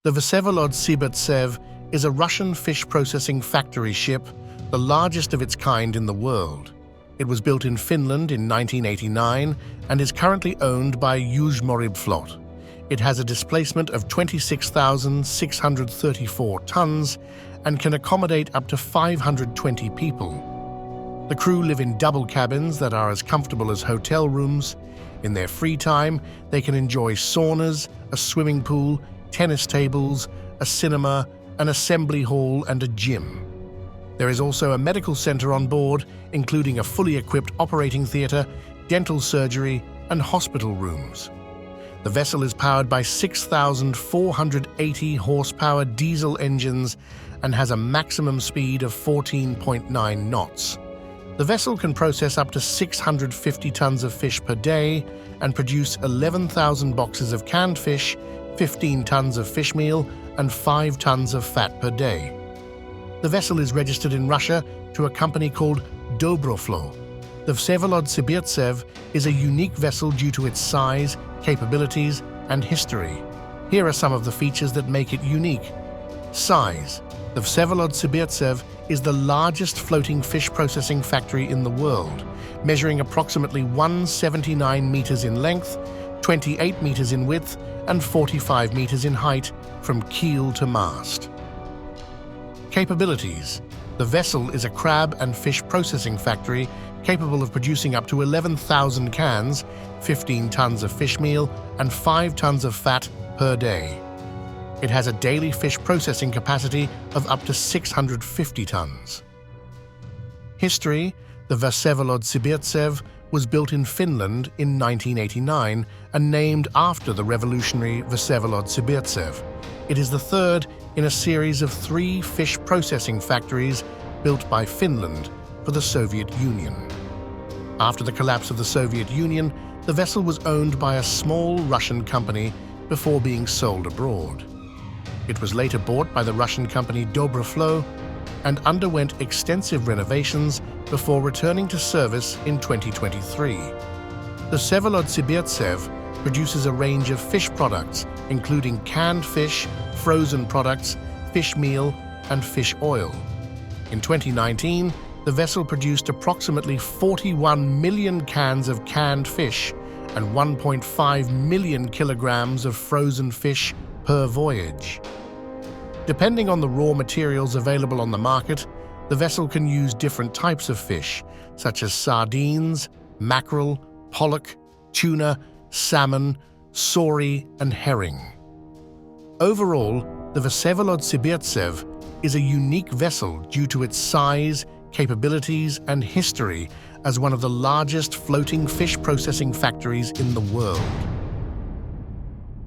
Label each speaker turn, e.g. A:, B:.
A: The Vsevolod Sibirtsev is a Russian fish processing factory ship, the largest of its kind in the world. It was built in Finland in 1989 and is currently owned by Yuzhmorrybflot. It has a displacement of 26,634 tons and can accommodate up to 520 people. The crew live in double cabins that are as comfortable as hotel rooms. In their free time, they can enjoy saunas, a swimming pool, tennis tables, a cinema, an assembly hall, and a gym. There is also a medical center on board, including a fully equipped operating theater, dental surgery, and hospital rooms. The vessel is powered by 6,480 horsepower diesel engines and has a maximum speed of 14.9 knots. The vessel can process up to 650 tons of fish per day and produce 11,000 boxes of canned fish, 15 tons of fish meal, and 5 tons of fat per day. The vessel is registered in Russia to a company called Dobroflot. The Vsevolod Sibirtsev is a unique vessel due to its size, capabilities, and history. Here are some of the features that make it unique. Size. The Vsevolod Sibirtsev is the largest floating fish processing factory in the world, measuring approximately 179 meters in length, 28 meters in width, and 45 meters in height from keel to mast. Capabilities. The vessel is a crab and fish processing factory capable of producing up to 11,000 cans, 15 tons of fish meal, and 5 tons of fat per day. It has a daily fish processing capacity of up to 650 tons. History. The Vsevolod Sibirtsev was built in Finland in 1989 and named after the revolutionary Vsevolod Sibirtsev. It is the third in a series of 3 fish processing factories built by Finland for the Soviet Union. After the collapse of the Soviet Union, the vessel was owned by a small Russian company before being sold abroad. It was later bought by the Russian company Dobroflot and underwent extensive renovations before returning to service in 2023. The Vsevolod Sibirtsev produces a range of fish products, including canned fish, frozen products, fish meal, and fish oil. In 2019, the vessel produced approximately 41 million cans of canned fish and 1.5 million kilograms of frozen fish per voyage. Depending on the raw materials available on the market, the vessel can use different types of fish, such as sardines, mackerel, pollock, tuna, salmon, sory, and herring. Overall, the Vsevolod Sibirtsev is a unique vessel due to its size, capabilities, and history as one of the largest floating fish processing factories in the world.